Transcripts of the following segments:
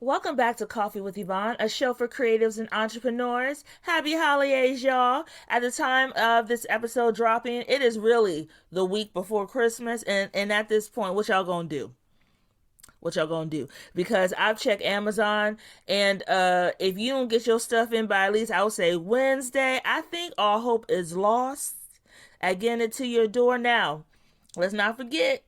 Welcome back to Coffee with Yvonne, a show for creatives and entrepreneurs. Happy holidays, y'all. At the time of this episode dropping, it is really the week before Christmas. And at this point, what y'all gonna do? What y'all gonna do? Because I've checked Amazon, and if you don't get your stuff in by at least, I would say Wednesday, I think all hope is lost at getting it to your door. Now, let's not forget,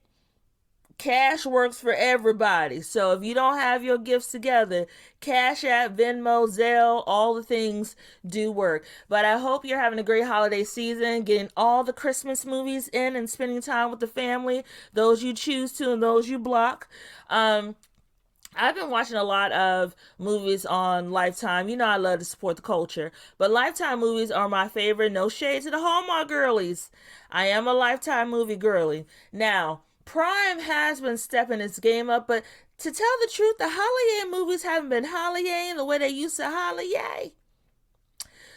cash works for everybody. So if you don't have your gifts together, Cash App, Venmo, Zelle, all the things do work. But I hope you're having a great holiday season, getting all the Christmas movies in and spending time with the family, those you choose to and those you block. I've been watching a lot of movies on Lifetime. You know I love to support the culture, but Lifetime movies are my favorite. No shade to the Hallmark girlies. I am a Lifetime movie girly. Now, Prime has been stepping its game up, but to tell the truth, the holiday movies haven't been holidaying the way they used to holiday.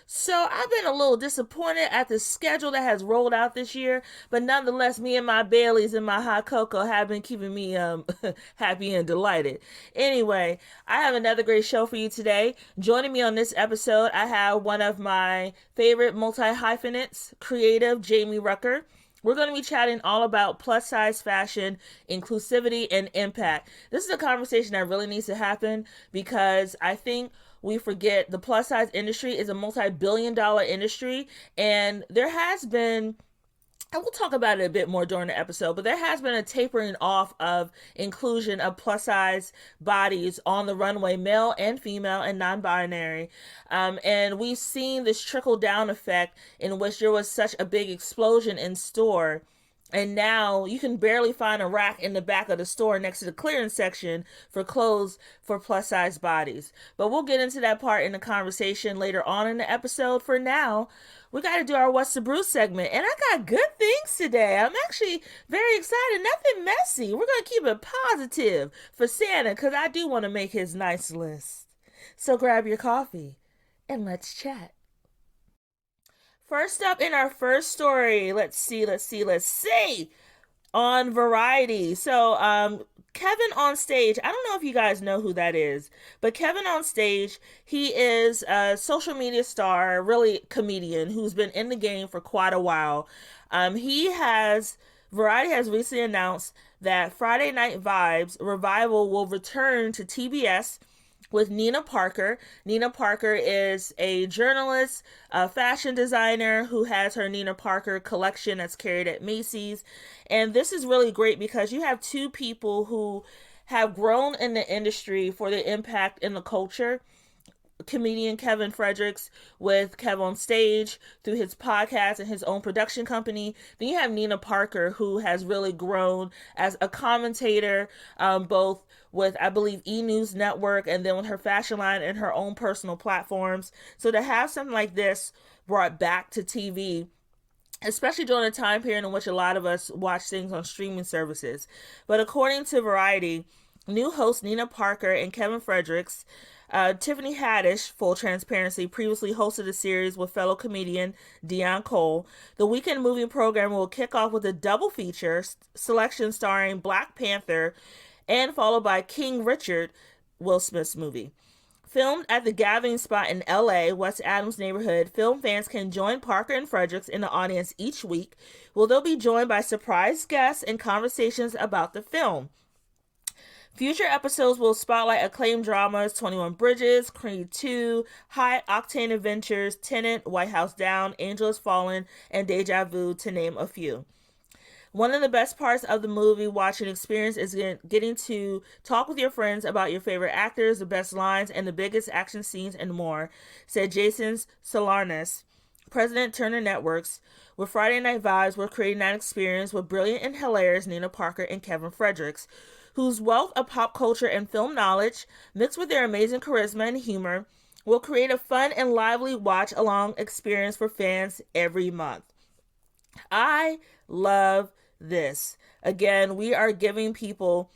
So I've been a little disappointed at the schedule that has rolled out this year, but nonetheless, me and my Baileys and my hot cocoa have been keeping me happy and delighted. Anyway, I have another great show for you today. Joining me on this episode, I have one of my favorite multi-hyphenates, creative Jaimee Rucker. We're going to be chatting all about plus size fashion, inclusivity, and impact. This is a conversation that really needs to happen because I think we forget the plus size industry is a multi-billion-dollar industry, and there has been, and we'll talk about it a bit more during the episode, but there has been a tapering off of inclusion of plus size bodies on the runway, male and female and non-binary. And we've seen this trickle down effect in which there was such a big explosion in store. And now you can barely find a rack in the back of the store next to the clearance section for clothes for plus size bodies. But we'll get into that part in the conversation later on in the episode. For now, we got to do our What's the Brew segment. And I got good things today. I'm actually very excited. Nothing messy. We're going to keep it positive for Santa because I do want to make his nice list. So grab your coffee and let's chat. First up in our first story, let's see. On Variety. So, Kevin on Stage, I don't know if you guys know who that is, but Kevin on Stage, he is a social media star, really comedian who's been in the game for quite a while. Variety has recently announced that Friday Night Vibes revival will return to TBS with Nina Parker. Nina Parker is a journalist, a fashion designer who has her Nina Parker collection that's carried at Macy's. And this is really great because you have two people who have grown in the industry for their impact in the culture. Comedian Kevin Fredericks with Kev on Stage through his podcast and his own production company. Then you have Nina Parker, who has really grown as a commentator, both with, I believe, E! News Network and then with her fashion line and her own personal platforms. So to have something like this brought back to TV, especially during a time period in which a lot of us watch things on streaming services. But according to Variety, new host Nina Parker and Kevin Fredericks, Tiffany Haddish, full transparency, previously hosted a series with fellow comedian Dion Cole. The weekend movie program will kick off with a double feature selection starring Black Panther and followed by King Richard, Will Smith's movie. Filmed at the Gathering Spot in LA, West Adams neighborhood, film fans can join Parker and Fredericks in the audience each week, where they'll be joined by surprise guests and conversations about the film. Future episodes will spotlight acclaimed dramas 21 Bridges, Creed 2, High Octane Adventures, Tenet, White House Down, Angel Has Fallen, and Deja Vu, to name a few. One of the best parts of the movie watching experience is getting to talk with your friends about your favorite actors, the best lines, and the biggest action scenes and more, said Jason Solarnes, President Turner Networks. With Friday Night Vibes, we're creating that experience with brilliant and hilarious Nina Parker and Kevin Fredericks, whose wealth of pop culture and film knowledge, mixed with their amazing charisma and humor, will create a fun and lively watch-along experience for fans every month. I love this. Again, we are giving people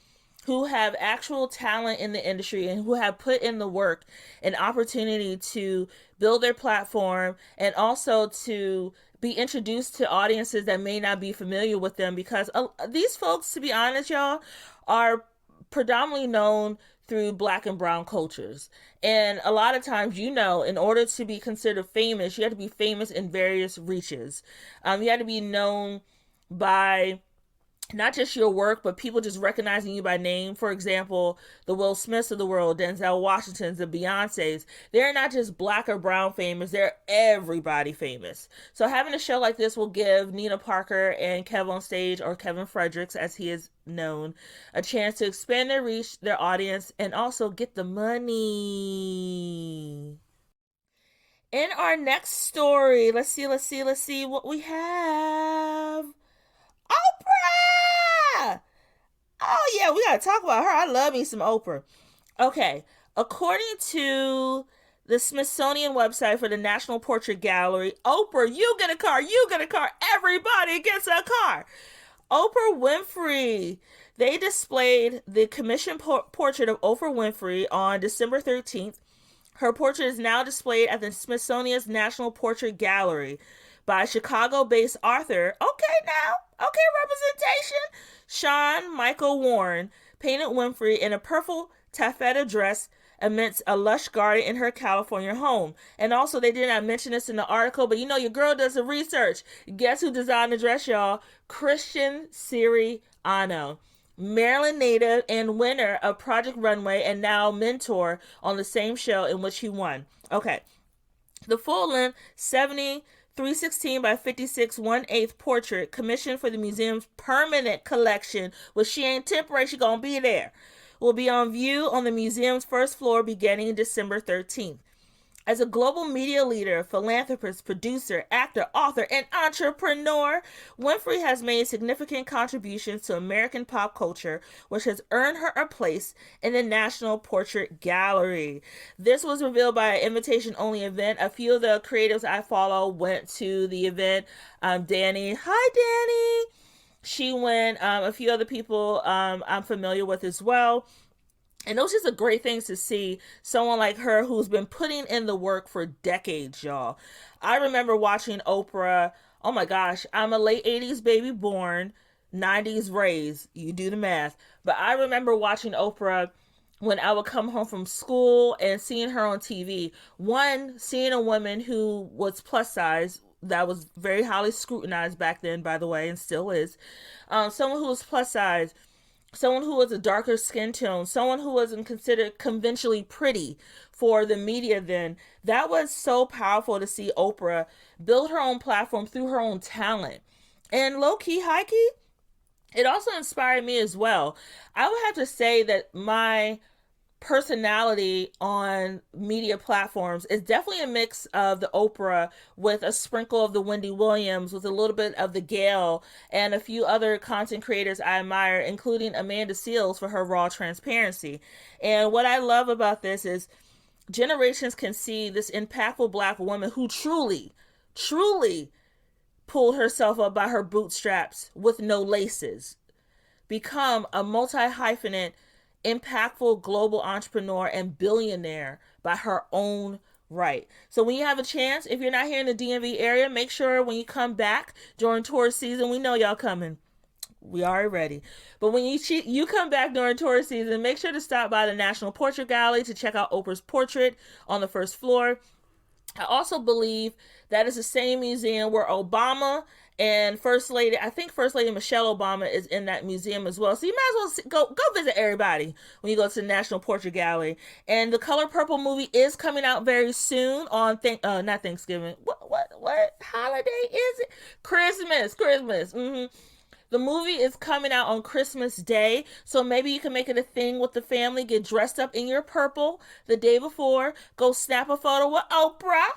who have actual talent in the industry and who have put in the work an opportunity to build their platform and also to be introduced to audiences that may not be familiar with them, because these folks, to be honest, y'all, are predominantly known through black and brown cultures. And a lot of times, you know, in order to be considered famous, you have to be famous in various reaches. You have to be known by not just your work, but people just recognizing you by name. For example, the Will Smiths of the world, Denzel Washingtons, the Beyoncés, they're not just black or brown famous, they're everybody famous. So having a show like this will give Nina Parker and Kev on Stage, or Kevin Fredericks as he is known, a chance to expand their reach, their audience, and also get the money. In our next story, let's see what we have. Oprah! Oh, yeah, we gotta talk about her. I love me some Oprah. Okay, according to the Smithsonian website for the National Portrait Gallery, Oprah, you get a car, everybody gets a car. Oprah Winfrey. They displayed the commissioned portrait of Oprah Winfrey on December 13th. Her portrait is now displayed at the Smithsonian's National Portrait Gallery by Chicago-based author, representation, Sean Michael Warren, painted Winfrey in a purple taffeta dress amidst a lush garden in her California home. And also, they did not mention this in the article, but you know your girl does the research. Guess who designed the dress, y'all? Christian Siriano, Maryland native and winner of Project Runway, and now mentor on the same show in which he won. Okay, the full-length 316 by 56 1/8 portrait commissioned for the museum's permanent collection, which she ain't temporary, she gonna be there, will be on view on the museum's first floor beginning December 13th. As a global media leader, philanthropist, producer, actor, author, and entrepreneur, Winfrey has made significant contributions to American pop culture, which has earned her a place in the National Portrait Gallery. This was revealed by an invitation-only event. A few of the creatives I follow went to the event. Danny. Hi, Danny. She went. A few other people I'm familiar with as well. And it was just a great thing to see someone like her who's been putting in the work for decades, y'all. I remember watching Oprah. Oh my gosh, I'm a late 80s baby born, 90s raised. You do the math. But I remember watching Oprah when I would come home from school and seeing her on TV. One, seeing a woman who was plus size. That was very highly scrutinized back then, by the way, and still is. Someone who was plus size, someone who was a darker skin tone, someone who wasn't considered conventionally pretty for the media then. That was so powerful to see Oprah build her own platform through her own talent. And low-key, high-key, it also inspired me as well. I would have to say that my personality on media platforms is definitely a mix of the Oprah with a sprinkle of the Wendy Williams, with a little bit of the Gayle, and a few other content creators I admire, including Amanda Seales for her raw transparency. And what I love about this is generations can see this impactful black woman who truly pulled herself up by her bootstraps with no laces, become a multi-hyphenate, impactful global entrepreneur and billionaire by her own right. So when you have a chance, if you're not here in the DMV area, make sure when you come back during tourist season, we know y'all coming. We already ready. But when you come back during tourist season, make sure to stop by the National Portrait Gallery to check out Oprah's portrait on the first floor. I also believe that is the same museum where Obama and First Lady Michelle Obama is in that museum as well. So you might as well go visit everybody when you go to the National Portrait Gallery. And the Color Purple movie is coming out very soon on not Thanksgiving. What holiday is it? Christmas. The movie is coming out on Christmas Day, so maybe you can make it a thing with the family. Get dressed up in your purple the day before, go snap a photo with Oprah,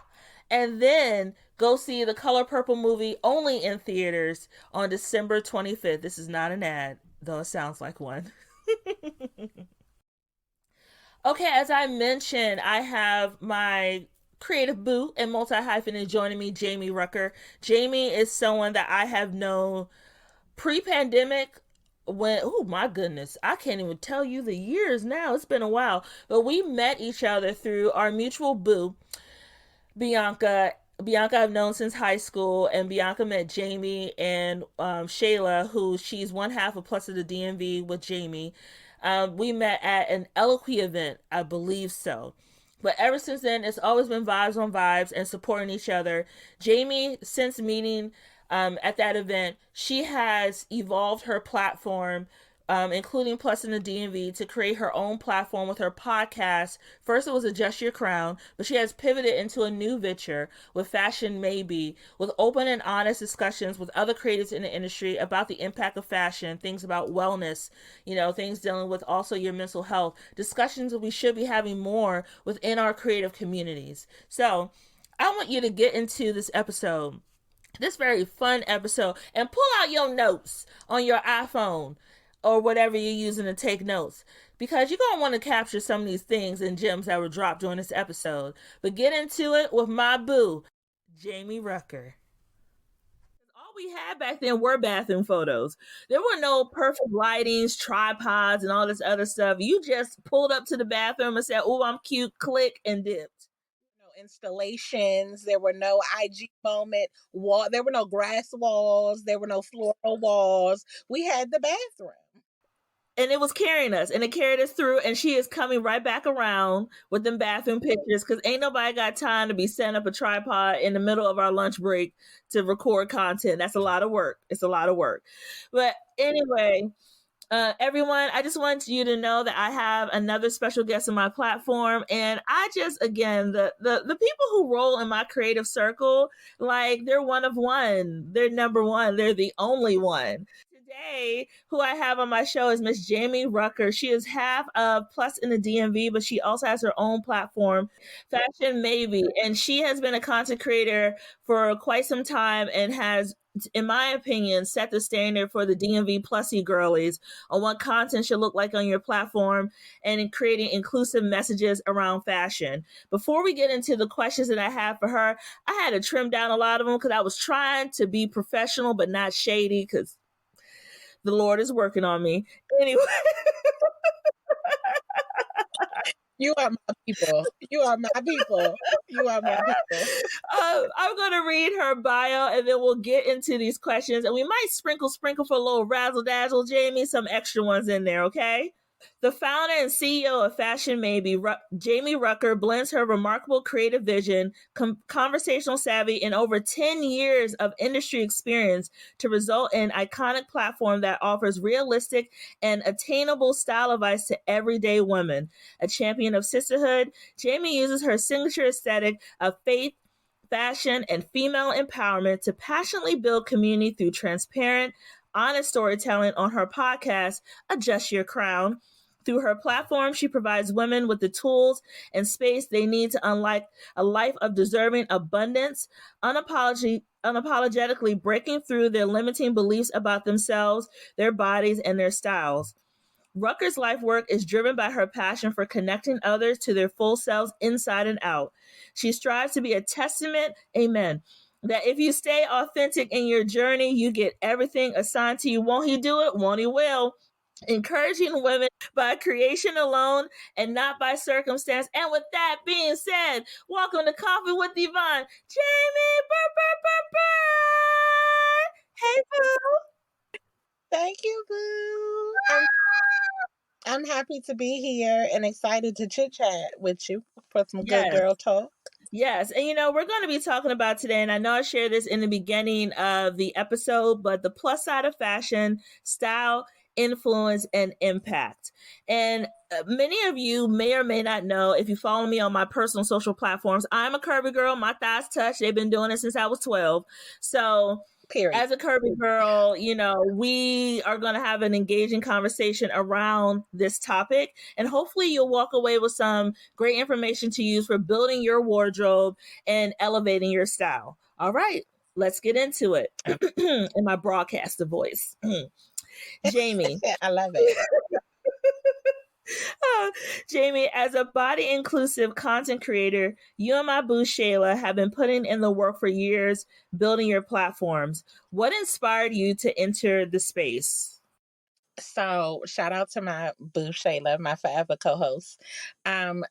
and then go see the Color Purple movie only in theaters on December 25th. This is not an ad, though it sounds like one. Okay, as I mentioned, I have my creative boo and multi-hyphenate joining me, Jaimee Rucker. Jaimee is someone that I have known pre-pandemic, when, oh my goodness, I can't even tell you the years now. It's been a while. But we met each other through our mutual boo, Bianca. Bianca I've known since high school, and Bianca met Jaimee and Shayla, who she's one half of Plus of the DMV with Jaimee. We met at an Eloquy event, I believe so. But ever since then, it's always been vibes on vibes and supporting each other. Jaimee, since meeting at that event, she has evolved her platform, including Plus in the DMV, to create her own platform with her podcast. First, it was Adjust Your Crown, but she has pivoted into a new venture with FashionMabe, with open and honest discussions with other creators in the industry about the impact of fashion, things about wellness, things dealing with also your mental health, discussions that we should be having more within our creative communities. So, I want you to get into this episode, this very fun episode, and pull out your notes on your iPhone or whatever you're using to take notes, because you're going to want to capture some of these things and gems that were dropped during this episode. But get into it with my boo, Jaimee Rucker. All we had back then were bathroom photos. There were no perfect lightings, tripods, and all this other stuff. You just pulled up to the bathroom and said, "Oh, I'm cute," click, and dipped. No installations. There were no IG moment wall. There were no grass walls. There were no floral walls. We had the bathroom. And it was carrying us, and it carried us through, and she is coming right back around with them bathroom pictures, because ain't nobody got time to be setting up a tripod in the middle of our lunch break to record content. That's a lot of work. It's a lot of work. But anyway, everyone, I just want you to know that I have another special guest on my platform, and I just, again, the people who roll in my creative circle, like, they're one of one. They're number one. They're the only one. Today, who I have on my show is Miss Jaimee Rucker. She is half of Plus in the DMV, but she also has her own platform, FashionMabe, and she has been a content creator for quite some time and has, in my opinion, set the standard for the DMV Plusy girlies on what content should look like on your platform and in creating inclusive messages around fashion. Before we get into the questions that I have for her, I had to trim down a lot of them because I was trying to be professional but not shady, because the Lord is working on me. Anyway. You are my people. You are my people. You are my people. I'm going to read her bio, and then we'll get into these questions. And we might sprinkle for a little razzle-dazzle, Jaimee, some extra ones in there, okay? The founder and CEO of FashionMabe, Jaimee Rucker, blends her remarkable creative vision, conversational savvy, and over 10 years of industry experience to result in an iconic platform that offers realistic and attainable style advice to everyday women. A champion of sisterhood, Jaimee uses her signature aesthetic of faith, fashion, and female empowerment to passionately build community through transparent, honest storytelling on her podcast, Adjust Your Crown. Through her platform, she provides women with the tools and space they need to unlock a life of deserving abundance, unapologetically breaking through their limiting beliefs about themselves, their bodies, and their styles. Rucker's life work is driven by her passion for connecting others to their full selves inside and out. She strives to be a testament, amen, that if you stay authentic in your journey, you get everything assigned to you. Won't he do it? Won't he will? Encouraging women by creation alone and not by circumstance. And with that being said, welcome to Coffee with Yvonne, Jaimee. Hey, boo. Thank you, boo. I'm happy to be here and excited to chit chat with you for some good girl talk. Yes. And, we're going to be talking about today, and I know I shared this in the beginning of the episode, but the plus side of fashion, style, influence, and impact. And many of you may or may not know, if you follow me on my personal social platforms, I'm a curvy girl. My thighs touch. They've been doing it since I was 12. So period. As a curvy girl, we are going to have an engaging conversation around this topic, and hopefully you'll walk away with some great information to use for building your wardrobe and elevating your style. All right, let's get into it. In my broadcaster voice. Jaimee. I love it. Jaimee, as a body inclusive content creator, you and my boo Shayla have been putting in the work for years, building your platforms. What inspired you to enter the space? So shout out to my boo Shayla, my forever co-host.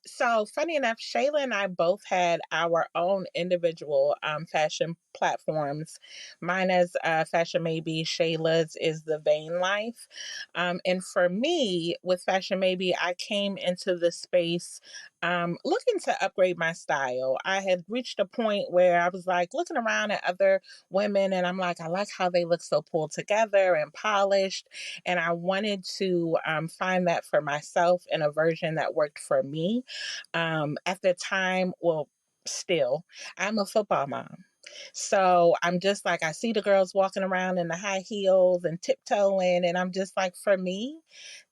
So funny enough, Shayla and I both had our own individual fashion platforms. Mine is FashionMabe. Shayla's is the Vain Life. And for me, with FashionMabe, I came into the space looking to upgrade my style. I had reached a point where I was like looking around at other women, and I'm like, I like how they look so pulled together and polished, and I wanted to find that for myself in a version that worked for me. At the time, well, still, I'm a football mom. So I'm just like, I see the girls walking around in the high heels and tiptoeing, and I'm just like, for me,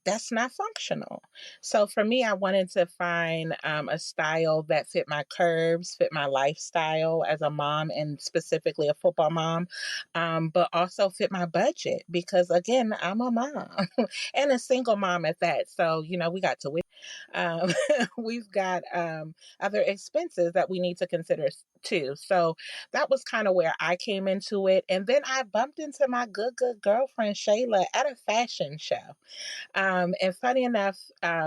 that's not functional. So for me, I wanted to find a style that fit my curves, fit my lifestyle as a mom, and specifically a football mom, but also fit my budget because, again, I'm a mom and a single mom at that. So, we got tuition. Um, we've got other expenses that we need to consider too. So that was kind of where I came into it. And then I bumped into my good girlfriend, Shayla, at a fashion show. And funny enough,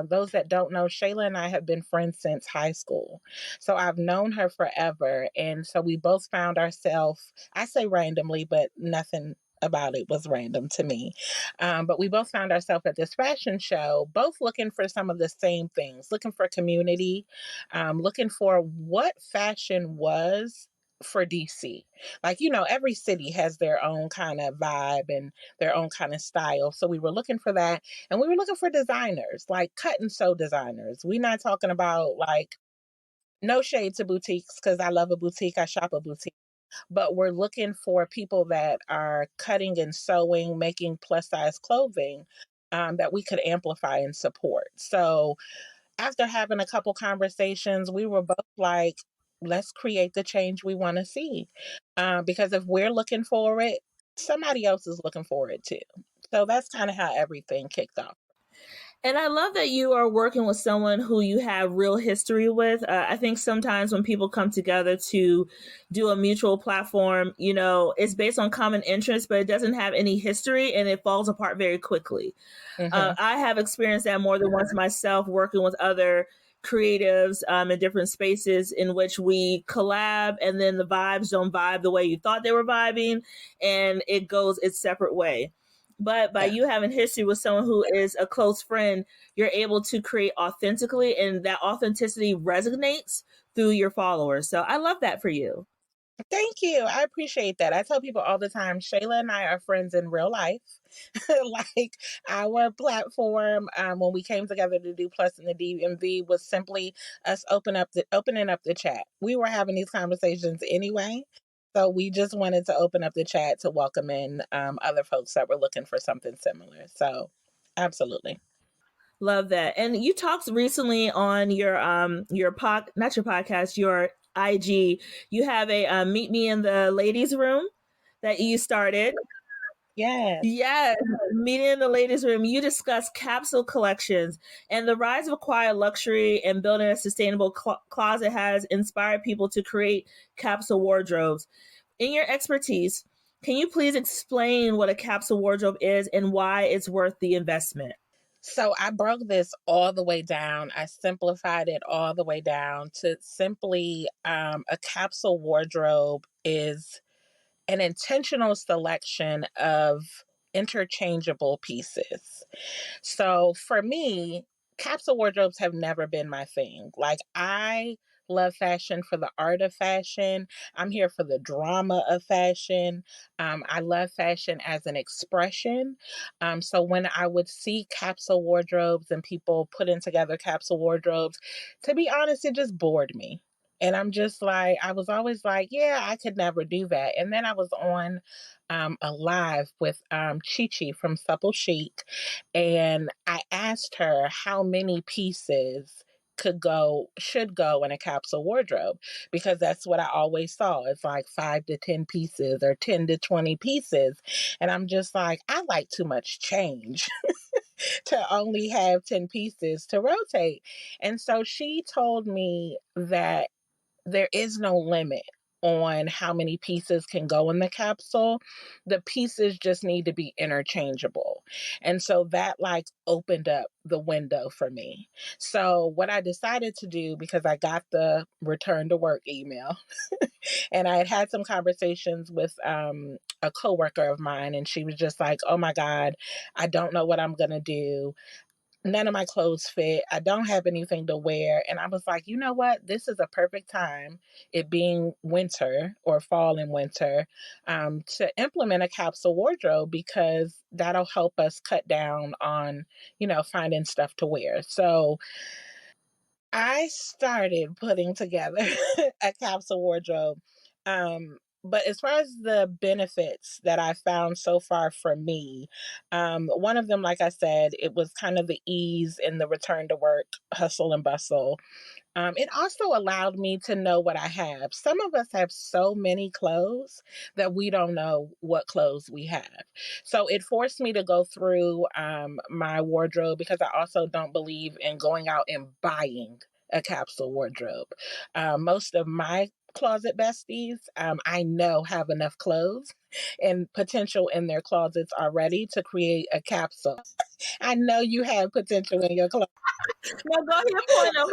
those that don't know, Shayla and I have been friends since high school. So I've known her forever. And so we both found ourselves, I say randomly, but nothing about it was random to me. But we both found ourselves at this fashion show, both looking for some of the same things, looking for community, looking for what fashion was for DC. Like, every city has their own kind of vibe and their own kind of style. So we were looking for that. And we were looking for designers, like cut and sew designers. We're not talking about like no shade to boutiques because I love a boutique, I shop a boutique. But we're looking for people that are cutting and sewing, making plus size clothing that we could amplify and support. So after having a couple conversations, we were both like, let's create the change we want to see. Because if we're looking for it, somebody else is looking for it too. So that's kind of how everything kicked off. And I love that you are working with someone who you have real history with. I think sometimes when people come together to do a mutual platform, it's based on common interests, but it doesn't have any history and it falls apart very quickly. Hmm. I have experienced that more than once myself, working with other creatives in different spaces in which we collab, and then the vibes don't vibe the way you thought they were vibing, and it goes its separate way. But by Yeah. you having history with someone who is a close friend, you're able to create authentically, and that authenticity resonates through your followers. So I love that for you. Thank you. I appreciate that. I tell people all the time, Shayla and I are friends in real life. Like our platform, when we came together to do Plus in the DMV, was simply us opening up the chat. We were having these conversations anyway. So we just wanted to open up the chat to welcome in other folks that were looking for something similar. So absolutely. Love that. And you talked recently on your not your podcast, your IG. You have a meet me in the ladies room that you started. Yes. Yes, meeting in the ladies room. You discuss capsule collections and the rise of quiet luxury and building a sustainable closet has inspired people to create capsule wardrobes. In your expertise, can you please explain what a capsule wardrobe is and why it's worth the investment? So I broke this all the way down. I simplified it all the way down to simply a capsule wardrobe is an intentional selection of interchangeable pieces. So for me, capsule wardrobes have never been my thing. Like, I love fashion for the art of fashion. I'm here for the drama of fashion. I love fashion as an expression. So when I would see capsule wardrobes and people putting together capsule wardrobes, to be honest, it just bored me. And I'm just like, I was always like, yeah, I could never do that. And then I was on a live with Chi Chi from Supple Chic, and I asked her how many pieces should go in a capsule wardrobe, because that's what I always saw. It's like 5 to 10 pieces or 10 to 20 pieces. And I'm just like, I like too much change to only have 10 pieces to rotate. And so she told me that there is no limit on how many pieces can go in the capsule. The pieces just need to be interchangeable. And so that like opened up the window for me. So what I decided to do, because I got the return to work email and I had had some conversations with a coworker of mine, and she was just like, "Oh my God, I don't know what I'm gonna do. None of my clothes fit. I don't have anything to wear." And I was like, you know what? This is a perfect time, it being winter or fall and winter, to implement a capsule wardrobe, because that'll help us cut down on, finding stuff to wear. So I started putting together a capsule wardrobe. But as far as the benefits that I found so far for me, one of them, like I said, it was kind of the ease in the return to work hustle and bustle. It also allowed me to know what I have. Some of us have so many clothes that we don't know what clothes we have. So it forced me to go through my wardrobe, because I also don't believe in going out and buying a capsule wardrobe. Most of my closet besties, I know have enough clothes and potential in their closets already to create a capsule. I know you have potential in your closet. No, go ahead, point them.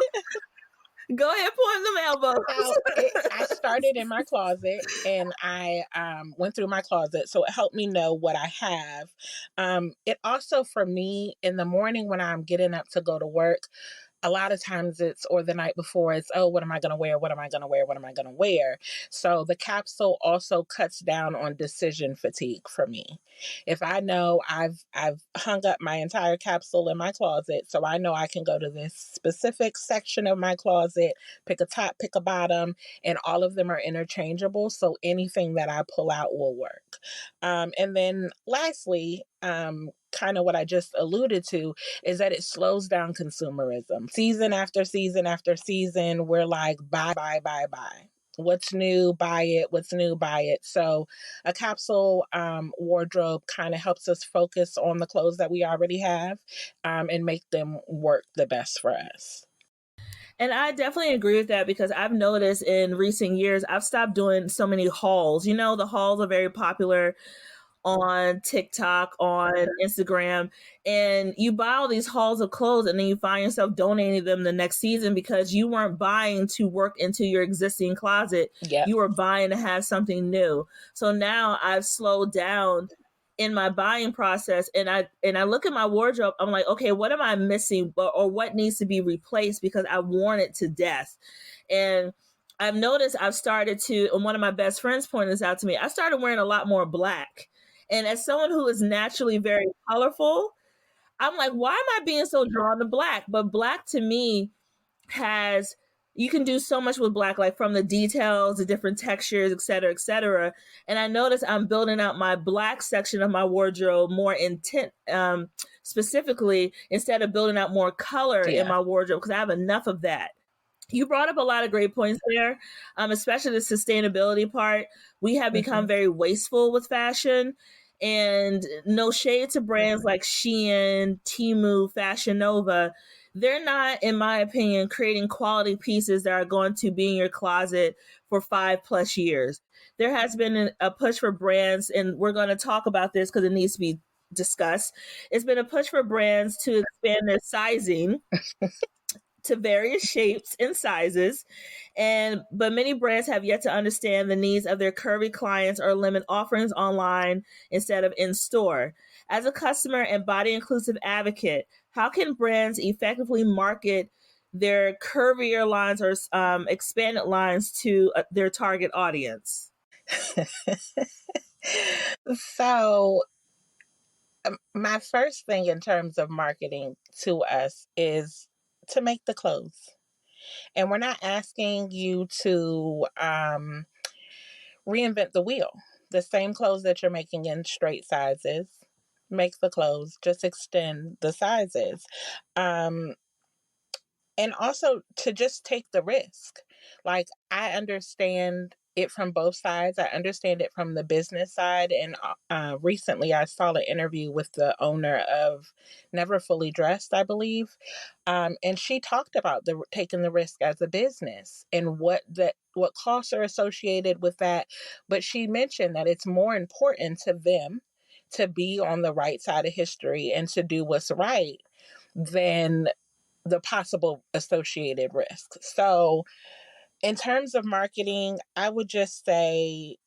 Go ahead, point them elbows. So I started in my closet, and I went through my closet. So it helped me know what I have. It also, for me, in the morning when I'm getting up to go to work, a lot of times it's, or the night before, it's, oh, what am I going to wear? What am I going to wear? What am I going to wear? So the capsule also cuts down on decision fatigue for me. If I know I've hung up my entire capsule in my closet, so I know I can go to this specific section of my closet, pick a top, pick a bottom, and all of them are interchangeable. So anything that I pull out will work. And then lastly, kind of what I just alluded to, is that it slows down consumerism. Season after season after season, we're like, buy, buy, buy, buy. What's new, buy it. What's new, buy it. So a capsule wardrobe kind of helps us focus on the clothes that we already have, and make them work the best for us. And I definitely agree with that, because I've noticed in recent years, I've stopped doing so many hauls. You know, the hauls are very popular on TikTok, on Instagram, and you buy all these hauls of clothes and then you find yourself donating them the next season, because you weren't buying to work into your existing closet. Yep. You were buying to have something new. So now I've slowed down in my buying process, and I look at my wardrobe. I'm like, okay, what am I missing, or what needs to be replaced, because I worn it to death. And I've noticed I've started to, and one of my best friends pointed this out to me, I started wearing a lot more black. And as someone who is naturally very colorful, I'm like, why am I being so drawn to black? But black to me has, you can do so much with black, like from the details, the different textures, et cetera, et cetera. And I notice I'm building out my black section of my wardrobe more intent, specifically, instead of building out more color in my wardrobe, because I have enough of that. You brought up a lot of great points there, especially the sustainability part. We have become very wasteful with fashion, and no shade to brands like Shein, Temu, Fashion Nova. They're not, in my opinion, creating quality pieces that are going to be in your closet for 5+ years. There has been a push for brands, and we're going to talk about this because it needs to be discussed. It's been a push for brands to expand their sizing to various shapes and sizes, but many brands have yet to understand the needs of their curvy clients or limit offerings online instead of in store. As a customer and body inclusive advocate, how can brands effectively market their curvier lines or expanded lines to their target audience? So my first thing in terms of marketing to us is to make the clothes. And we're not asking you to reinvent the wheel. The same clothes that you're making in straight sizes, make the clothes, just extend the sizes. Um, and also to just take the risk. Like, I understand it from both sides. I understand it from the business side. And recently I saw an interview with the owner of Never Fully Dressed, I believe. And she talked about the taking the risk as a business, and what what costs are associated with that. But she mentioned that it's more important to them to be on the right side of history and to do what's right than the possible associated risks. So, in terms of marketing, I would just say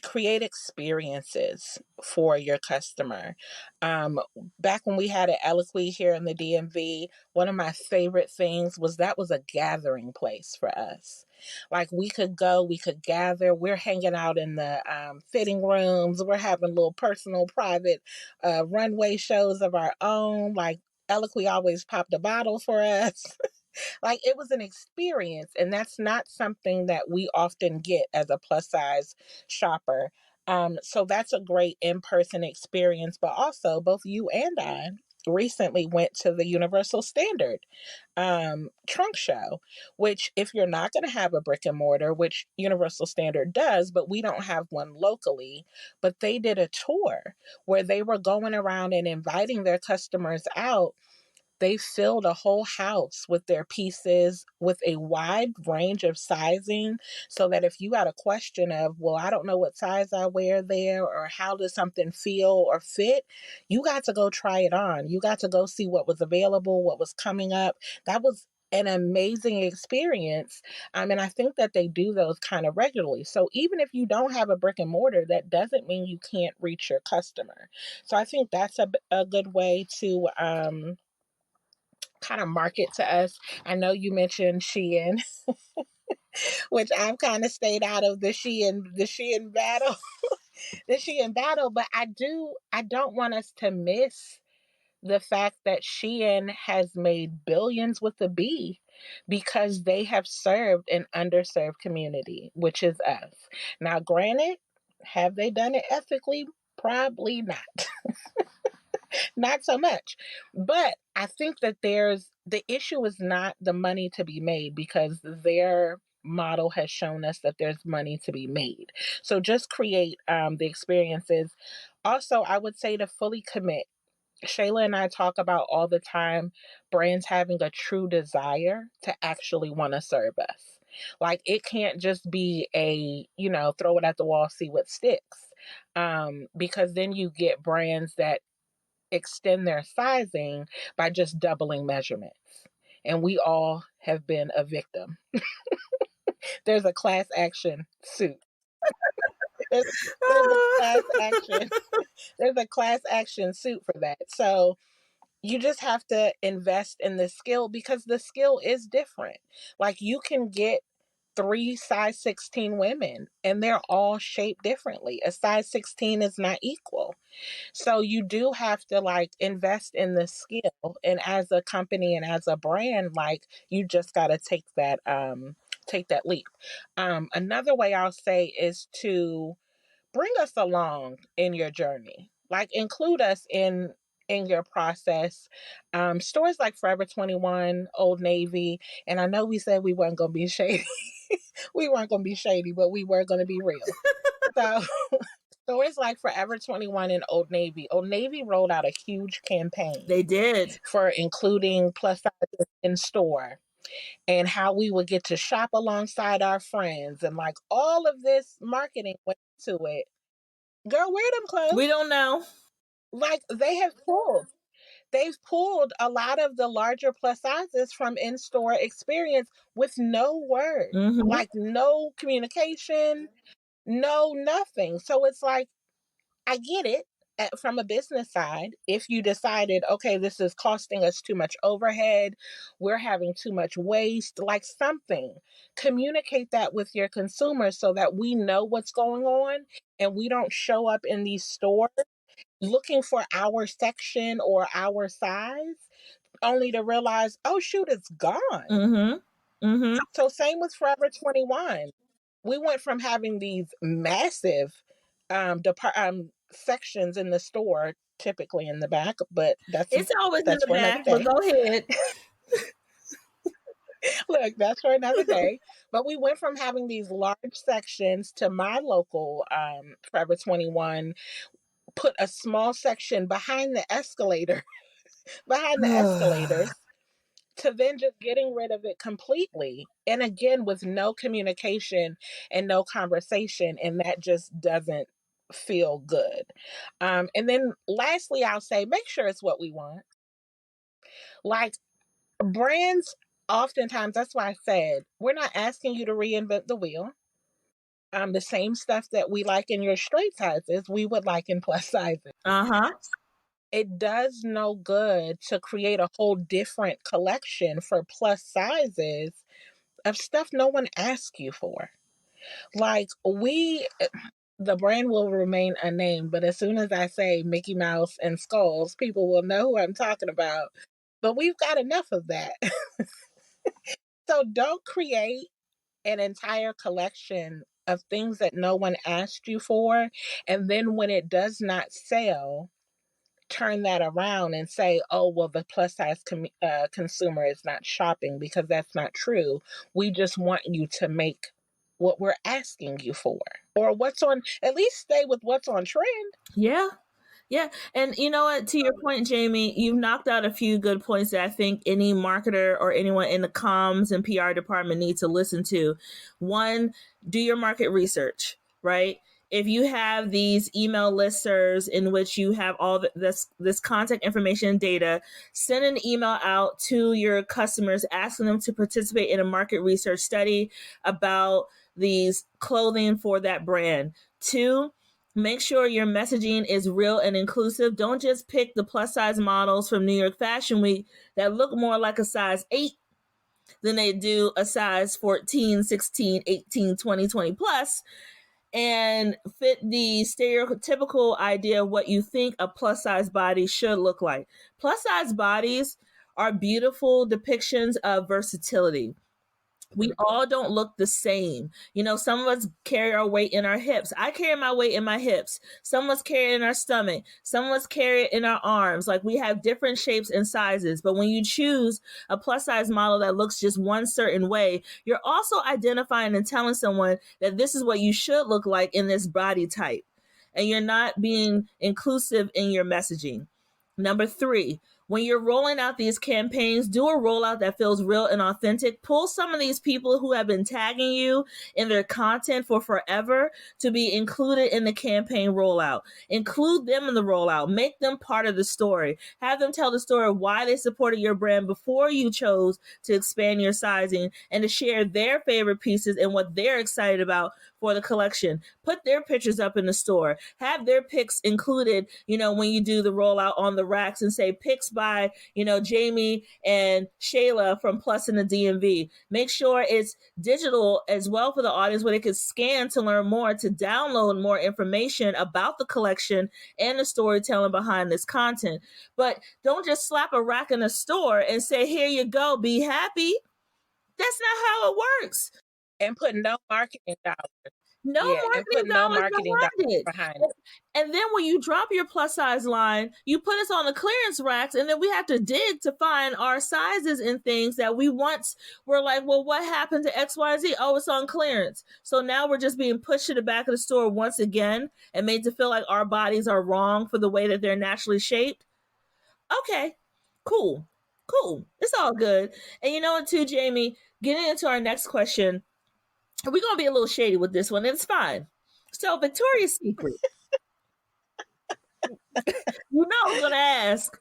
create experiences for your customer. Um, Back when we had an Eloquy here in the DMV, one of my favorite things was that was a gathering place for us. Like we could go, we could gather. We're hanging out in the fitting rooms. We're having little personal, private runway shows of our own. Like Eloquy always popped a bottle for us. Like it was an experience, and that's not something that we often get as a plus size shopper. So that's a great in-person experience. But also, both you and I recently went to the Universal Standard trunk show, which if you're not going to have a brick and mortar, which Universal Standard does, but we don't have one locally, but they did a tour where they were going around and inviting their customers out. They filled a whole house with their pieces with a wide range of sizing, so that if you had a question of, well, I don't know what size I wear there, or how does something feel or fit, you got to go try it on. You got to go see what was available, what was coming up. That was an amazing experience. And I think that they do those kind of regularly. So even if you don't have a brick and mortar, that doesn't mean you can't reach your customer. So I think that's a good way to kind of market to us. I know you mentioned Shein, which I've kind of stayed out of the Shein battle, the Shein battle, but I don't want us to miss the fact that Shein has made billions with a B because they have served an underserved community, which is us. Now, granted, have they done it ethically? Probably not. Not so much. But I think that the issue is not the money to be made, because their model has shown us that there's money to be made. So just create the experiences. Also, I would say to fully commit. Shayla and I talk about all the time brands having a true desire to actually want to serve us. Like it can't just be throw it at the wall, see what sticks. Because then you get brands that extend their sizing by just doubling measurements. And we all have been a victim. There's a class action suit. There's, there's a class action. There's a class action suit for that. So you just have to invest in the skill, because the skill is different. Like you can get three size 16 women and they're all shaped differently. A size 16 is not equal. So you do have to like invest in the skill, and as a company and as a brand, like you just got to take that leap. Another way I'll say is to bring us along in your journey. Like include us in your process. Stores like Forever 21, Old Navy, and I know we said we weren't going to be shady. We weren't going to be shady, but we were going to be real. So stores like Forever 21 and Old Navy rolled out a huge campaign They did. for including plus sizes in store, and how we would get to shop alongside our friends, and like all of this marketing went into it. Girl, wear them We clothes. don't know. Like they've pulled a lot of the larger plus sizes from in-store experience with no word, Mm-hmm. like no communication, no nothing. So it's like, I get it from a business side. If you decided, okay, this is costing us too much overhead, we're having too much waste, like something, communicate that with your consumers so that we know what's going on, and we don't show up in these stores looking for our section or our size only to realize, oh, shoot, it's gone. Mm-hmm. Mm-hmm. So, same with Forever 21. We went from having these massive sections in the store, typically in the back, but It's always in that's the for another back, but day. go ahead. Look, that's for another day. But we went from having these large sections to my local Forever 21 put a small section behind the escalator, behind the escalators, to then just getting rid of it completely. And again, with no communication and no conversation, and that just doesn't feel good. And then lastly, I'll say make sure it's what we want. Like brands, oftentimes, that's why I said we're not asking you to reinvent the wheel. The same stuff that we like in your straight sizes, we would like in plus sizes. Uh-huh. It does no good to create a whole different collection for plus sizes of stuff no one asked you for. Like the brand will remain unnamed, but as soon as I say Mickey Mouse and skulls, people will know who I'm talking about. But we've got enough of that. So don't create an entire collection of things that no one asked you for. And then when it does not sell, turn that around and say, oh, well, the plus size consumer is not shopping, because that's not true. We just want you to make what we're asking you for, or what's on, at least stay with what's on trend. Yeah. Yeah. And you know what? To your point, Jaimee, you've knocked out a few good points that I think any marketer or anyone in the comms and PR department needs to listen to. One, do your market research, right? If you have these email listservs in which you have all this contact information and data, send an email out to your customers asking them to participate in a market research study about these clothing for that brand. Two, make sure your messaging is real and inclusive. Don't just pick the plus size models from New York Fashion Week that look more like a size 8 than they do a size 14, 16, 18, 20, 20 plus, and fit the stereotypical idea of what you think a plus size body should look like. Plus size bodies are beautiful depictions of versatility. We all don't look the same. You know, some of us carry our weight in our hips. I carry my weight in my hips. Some of us carry it in our stomach. Some of us carry it in our arms. Like, we have different shapes and sizes. But when you choose a plus size model that looks just one certain way, you're also identifying and telling someone that this is what you should look like in this body type. And you're not being inclusive in your messaging. Number three, when you're rolling out these campaigns, do a rollout that feels real and authentic. Pull some of these people who have been tagging you in their content for forever to be included in the campaign rollout. Include them in the rollout. Make them part of the story. Have them tell the story of why they supported your brand before you chose to expand your sizing, and to share their favorite pieces and what they're excited about for the collection. Put their pictures up in the store. Have their pics included, when you do the rollout on the racks, and say pics by, Jaimee and Shayla from Plus in the DMV. Make sure it's digital as well for the audience, where they can scan to learn more, to download more information about the collection and the storytelling behind this content. But don't just slap a rack in a store and say, here you go, be happy. That's not how it works. And put no marketing dollars. No Yeah, and put marketing no dollars marketing behind dollars it. behind it. And then when you drop your plus size line, you put us on the clearance racks, and then we have to dig to find our sizes and things that we once were like, well, what happened to X, Y, Z? Oh, it's on clearance. So now we're just being pushed to the back of the store once again and made to feel like our bodies are wrong for the way that they're naturally shaped. Okay, cool. It's all good. And you know what, too, Jaimee, getting into our next question, we're going to be a little shady with this one. It's fine. So, Victoria's Secret. I was going to ask.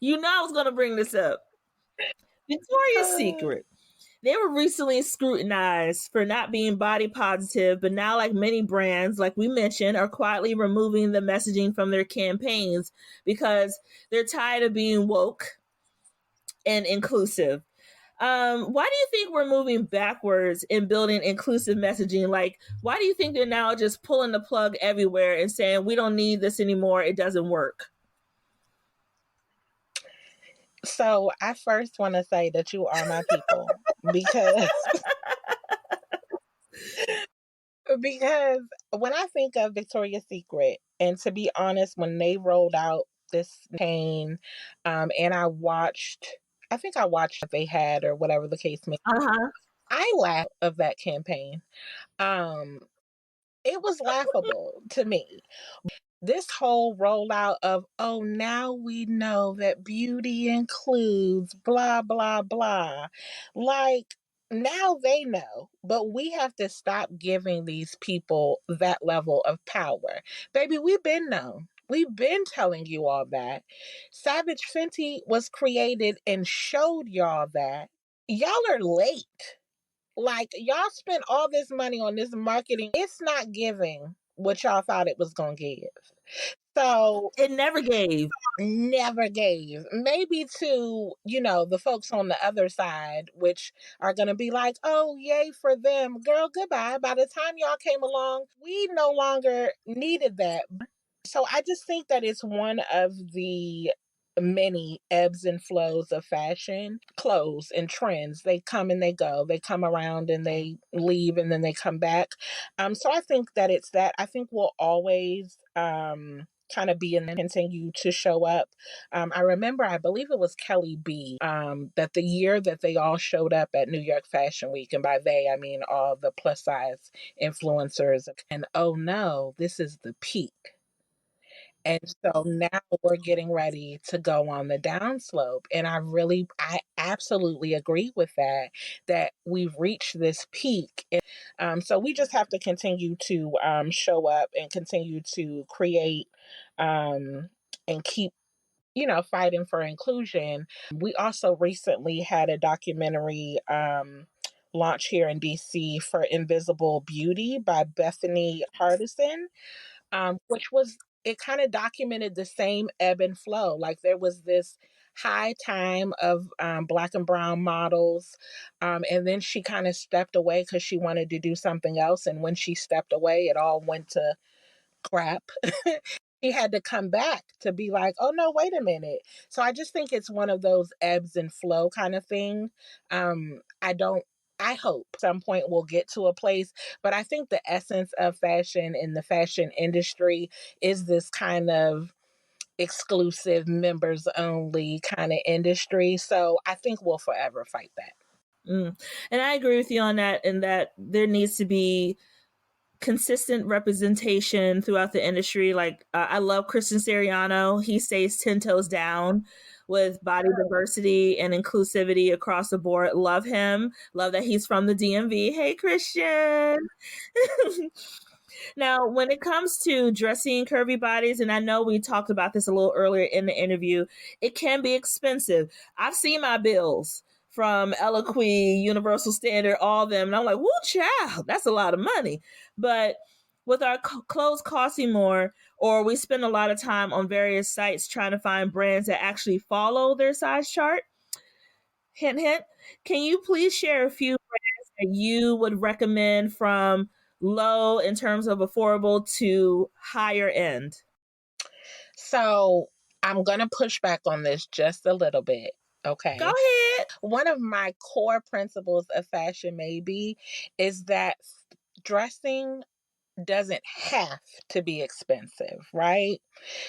I was going to bring this up. Victoria's Secret. They were recently scrutinized for not being body positive, but now, like many brands, like we mentioned, are quietly removing the messaging from their campaigns because they're tired of being woke and inclusive. Why do you think we're moving backwards in building inclusive messaging? Like, why do you think they're now just pulling the plug everywhere and saying, we don't need this anymore, it doesn't work? So I first want to say that you are my people, because because when I think of Victoria's Secret, and to be honest, when they rolled out this campaign, and I think I watched what they had, or whatever the case may be, Uh-huh. I laughed of that campaign. It was laughable to me. this whole rollout of, oh, now we know that beauty includes blah, blah, blah. Like, now they know, but we have to stop giving these people that level of power. Baby, we've been known. We've been telling you all that. Savage Fenty was created and showed y'all that. Y'all are late. Like, y'all spent all this money on this marketing. It's not giving what y'all thought it was going to give. So, It never gave. never gave. Maybe to, the folks on the other side, which are going to be like, oh, yay for them. Girl, goodbye. By the time y'all came along, we no longer needed that. So I just think that it's one of the many ebbs and flows of fashion, clothes and trends. They come and they go. They come around and they leave and then they come back. So I think that it's that. I think we'll always kind of be and continue to show up. I remember, I believe it was Kelly B, that the year that they all showed up at New York Fashion Week, and by they, I mean all the plus size influencers, and oh no, this is the peak. And so now we're getting ready to go on the downslope. And I absolutely agree with that, that we've reached this peak. So we just have to continue to show up and continue to create and keep, fighting for inclusion. We also recently had a documentary launch here in DC for Invisible Beauty by Bethany Hardison, which was, it kind of documented the same ebb and flow. Like, there was this high time of black and brown models, and then she kind of stepped away because she wanted to do something else. And when she stepped away, it all went to crap. She had to come back to be like, oh no, wait a minute. So I just think it's one of those ebbs and flow kind of thing. I don't I hope some point we'll get to a place, but I think the essence of fashion in the fashion industry is this kind of exclusive, members only kind of industry. So I think we'll forever fight that. And I agree with you on that, and that there needs to be consistent representation throughout the industry. Like, I love Christian Siriano. He stays 10 toes down with body diversity and inclusivity across the board. Love him. Love that he's from the DMV. Hey, Christian. Now, when it comes to dressing curvy bodies, and I know we talked about this a little earlier in the interview, it can be expensive. I've seen my bills from Eloquii, Universal Standard, all of them, and I'm like, woo, child, that's a lot of money. But with our clothes costing more, or we spend a lot of time on various sites trying to find brands that actually follow their size chart, hint, hint, can you please share a few brands that you would recommend from low in terms of affordable to higher end? So I'm going to push back on this just a little bit. Go Okay. ahead. One of my core principles of FashionMabe is that dressing doesn't have to be expensive, right?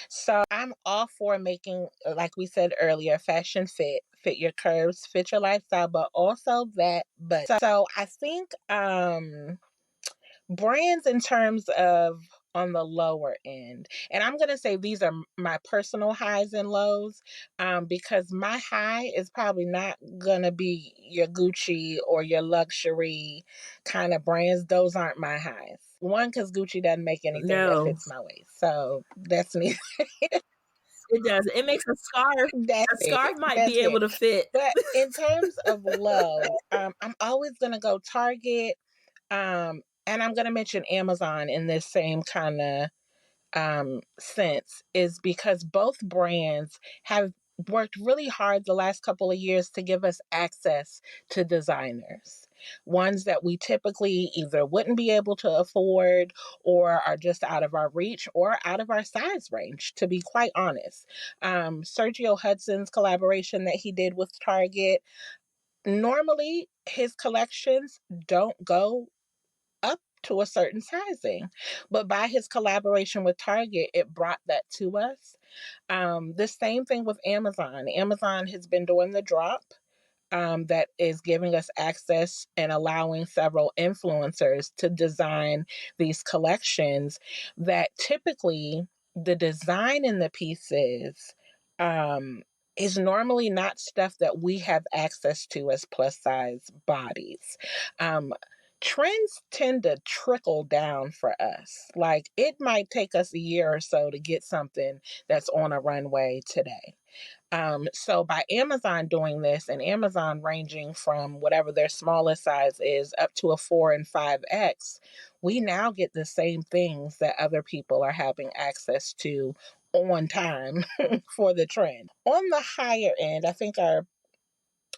So I'm all for making, like we said earlier, fashion fit your curves, fit your lifestyle, but also that. But so I think brands in terms of on the lower end, and I'm going to say these are my personal highs and lows, because my high is probably not going to be your Gucci or your luxury kind of brands. Those aren't my highs. One, because Gucci doesn't make anything that No, fits my waist, so that's me. it does. It makes a scarf. That's A it. scarf might That's be it. able to fit. But in terms of low, I'm always going to go Target, and I'm going to mention Amazon in this same kind of sense, is because both brands have worked really hard the last couple of years to give us access to designers, ones that we typically either wouldn't be able to afford or are just out of our reach or out of our size range, to be quite honest. Sergio Hudson's collaboration that he did with Target, normally his collections don't go up to a certain sizing. But by his collaboration with Target, it brought that to us. The same thing with Amazon. Amazon has been doing the drop. That is giving us access and allowing several influencers to design these collections that typically the design in the pieces um, is normally not stuff that we have access to as plus size bodies. Um, Trends tend to trickle down for us. Like it might take us a year or so to get something that's on a runway today. So by Amazon doing this, and Amazon ranging from whatever their smallest size is up to a 4 and 5X, we now get the same things that other people are having access to on time for the trend. On the higher end, I think our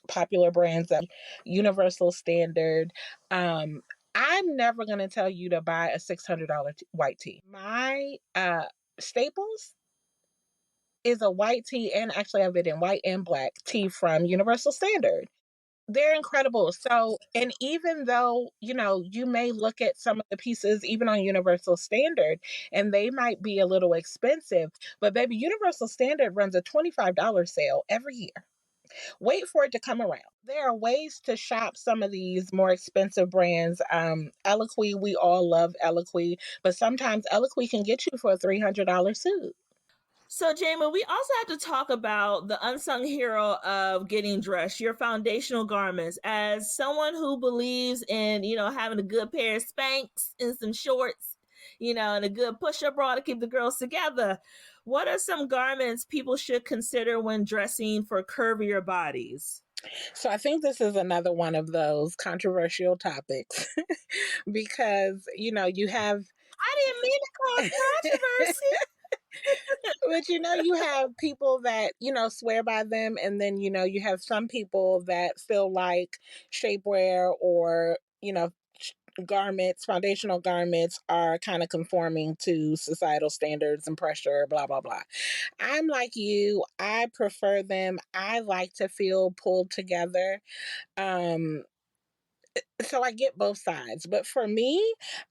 popular brands that Universal Standard. I'm never gonna tell you to buy a $600 white tee. My staples is a white tee, and actually I have it in white and black tee from Universal Standard. They're incredible. So, and even though, you may look at some of the pieces even on Universal Standard and they might be a little expensive, but baby, Universal Standard runs a $25 sale every year. Wait for it to come around. There are ways to shop some of these more expensive brands. Eloquy, we all love Eloquy, but sometimes Eloquy can get you for a $300 suit. So, Jaimee, we also have to talk about the unsung hero of getting dressed, your foundational garments. As someone who believes in, having a good pair of Spanx and some shorts, and a good push-up bra to keep the girls together, what are some garments people should consider when dressing for curvier bodies? So I think this is another one of those controversial topics because, you have I didn't mean to cause controversy. but you have people that swear by them, and then you have some people that feel like shapewear or garments, foundational garments, are kind of conforming to societal standards and pressure, blah blah blah. I'm like you, I prefer them. I like to feel pulled together. um so I get both sides. But for me,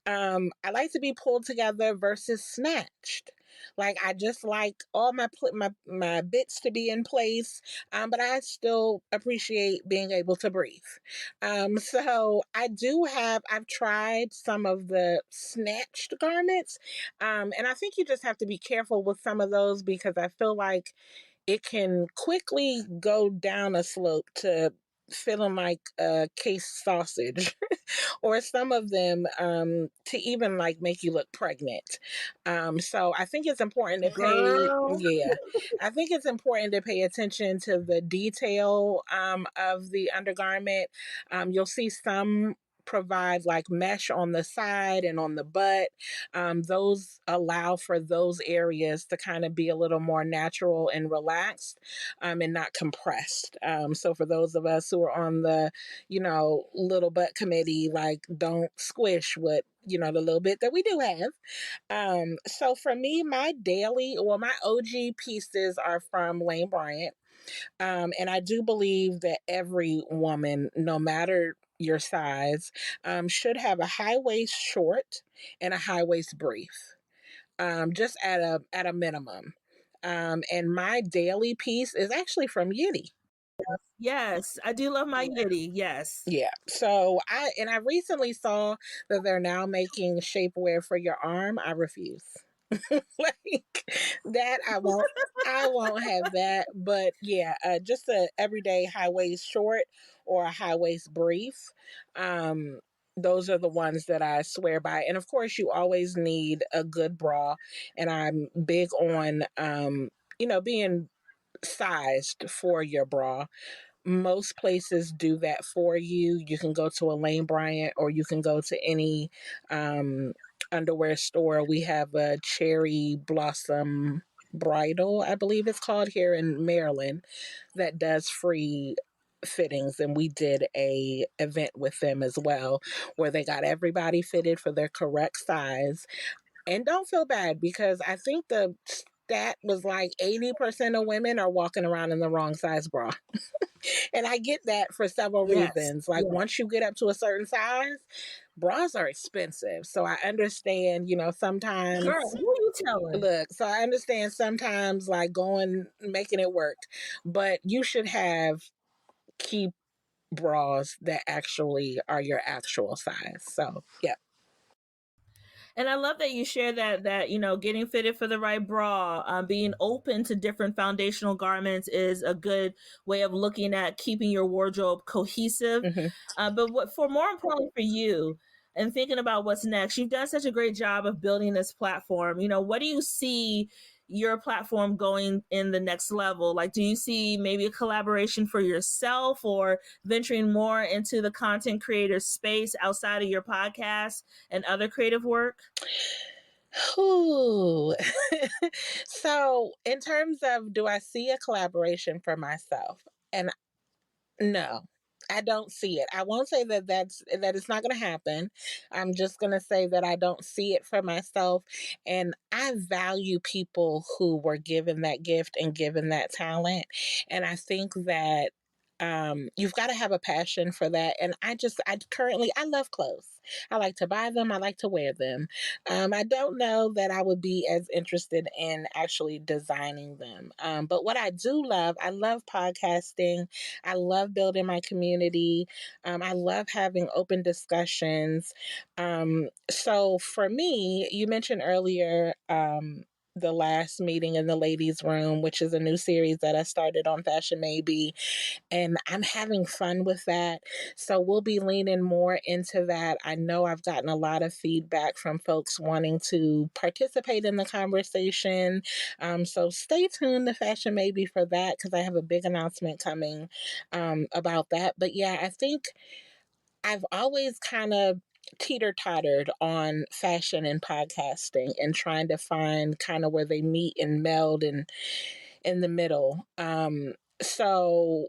I like to be pulled together versus snatched. Like I just like all my bits to be in place, but I still appreciate being able to breathe. So I've tried some of the snatched garments, and I think you just have to be careful with some of those because I feel like it can quickly go down a slope to feeling like a case sausage or some of them to even like make you look pregnant. So I think it's important to pay, Girl. yeah, I think it's important to pay attention to the detail of the undergarment. You'll see some provide like mesh on the side and on the butt. Those allow for those areas to kind of be a little more natural and relaxed, and not compressed. So for those of us who are on the, little butt committee, like don't squish what, the little bit that we do have. So for me, my OG pieces are from Lane Bryant. And I do believe that every woman, no matter your size, should have a high waist short and a high waist brief, just at a minimum. And my daily piece is actually from Yitty. Yes, I do love my Yitty. Yes. Yeah. So I recently saw that they're now making shapewear for your arm. I refuse. Like that I won't have that. But yeah, just a everyday high waist short or a high waist brief. Um those are the ones that I swear by. And of course you always need a good bra. And I'm big on being sized for your bra. Most places do that for you. You can go to a Lane Bryant or you can go to any um, underwear store. We have a Cherry Blossom Bridal, I believe it's called, here in Maryland, that does free fittings, and we did a event with them as well where they got everybody fitted for their correct size. And don't feel bad because I think the stat was like 80% of women are walking around in the wrong size bra. And I get that for several Yes. reasons. Like once you get up to a certain size, bras are expensive. So I understand, sometimes Girl, who you telling? look, so I understand sometimes like going making it work, but you should have key bras that actually are your actual size. So, yeah. And I love that you share that getting fitted for the right bra, being open to different foundational garments is a good way of looking at keeping your wardrobe cohesive. Hmm. But what for more importantly for you, and thinking about what's next, you've done such a great job of building this platform. What do you see your platform going in the next level? Like, do you see maybe a collaboration for yourself or venturing more into the content creator space outside of your podcast and other creative work? Ooh. So, in terms of do I see a collaboration for myself? And no, I don't see it. I won't say that it's not going to happen. I'm just going to say that I don't see it for myself, and I value people who were given that gift and given that talent, and I think that you've got to have a passion for that. And I love clothes. I like to buy them. I like to wear them. I don't know that I would be as interested in actually designing them. But what I do love, I love podcasting. I love building my community. I love having open discussions. So for me, you mentioned earlier, the last meeting in the ladies' room, which is a new series that I started on FashionMabe, and I'm having fun with that. So we'll be leaning more into that. I know I've gotten a lot of feedback from folks wanting to participate in the conversation. So stay tuned to Fashion Maybe for that, because I have a big announcement coming about that. But yeah, I think I've always kind of teeter-tottered on fashion and podcasting and trying to find kind of where they meet and meld and in the middle. So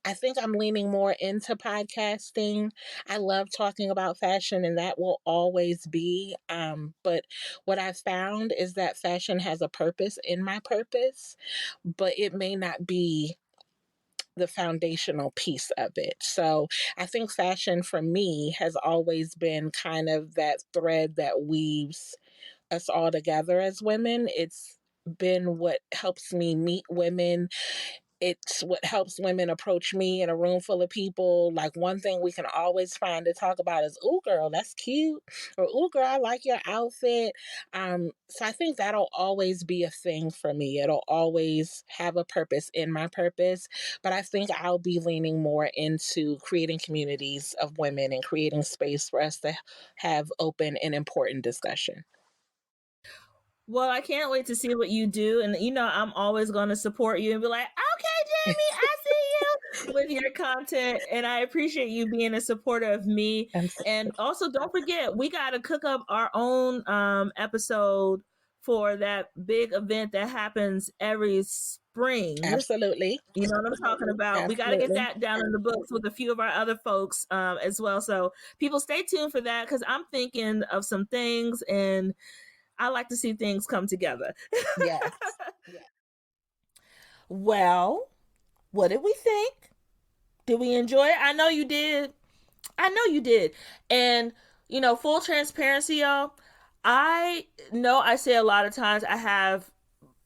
I think I'm leaning more into podcasting. I love talking about fashion, and that will always be. But what I've found is that fashion has a purpose in my purpose, but it may not be the foundational piece of it. So I think fashion for me has always been kind of that thread that weaves us all together as women. It's been what helps me meet women. It's what helps women approach me in a room full of people. Like, one thing we can always find to talk about is, "Ooh, girl, that's cute," or "Ooh, girl, I like your outfit." So I think that'll always be a thing for me. It'll always have a purpose in my purpose. But I think I'll be leaning more into creating communities of women and creating space for us to have open and important discussion. Well, I can't wait to see what you do. And I'm always going to support you and be like, okay, Jaimee, I see you with your content. And I appreciate you being a supporter of me. And And also, don't forget, we got to cook up our own episode for that big event that happens every spring. absolutely. You know what I'm talking about? We got to get Absolutely. that down in the books with a few of our other folks as well. So people stay tuned for that, because I'm thinking of some things, and I like to see things come together. Yes. Well, what did we think? Did we enjoy it? I know you did. I know you did. And, full transparency, y'all. I know I say a lot of times I have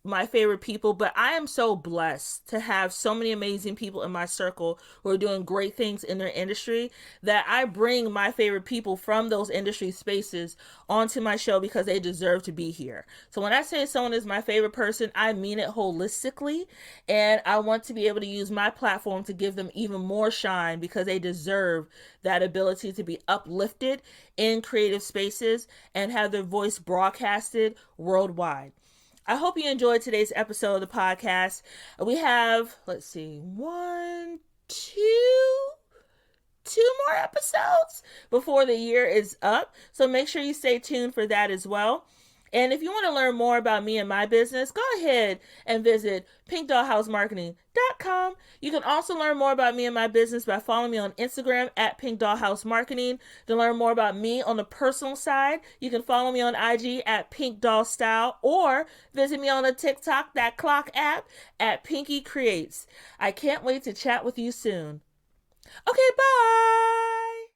my favorite people, but I am so blessed to have so many amazing people in my circle who are doing great things in their industry, that I bring my favorite people from those industry spaces onto my show because they deserve to be here. So when I say someone is my favorite person, I mean it holistically, and I want to be able to use my platform to give them even more shine, because they deserve that ability to be uplifted in creative spaces and have their voice broadcasted worldwide. I hope you enjoyed today's episode of the podcast. We have, let's see, two more episodes before the year is up. So make sure you stay tuned for that as well. And if you want to learn more about me and my business, go ahead and visit pinkdollhousemarketing.com. You can also learn more about me and my business by following me on Instagram at pinkdollhousemarketing. To learn more about me on the personal side, you can follow me on IG at pinkdollstyle, or visit me on the TikTok, that clock app, at Pinky Creates. I can't wait to chat with you soon. Okay, bye!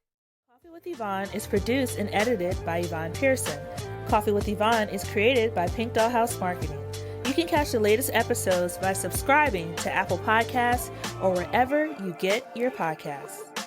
Coffee with Yvonne is produced and edited by Yvonne Pearson. Coffee with Yvonne is created by Pink Doll House Marketing. You can catch the latest episodes by subscribing to Apple Podcasts or wherever you get your podcasts.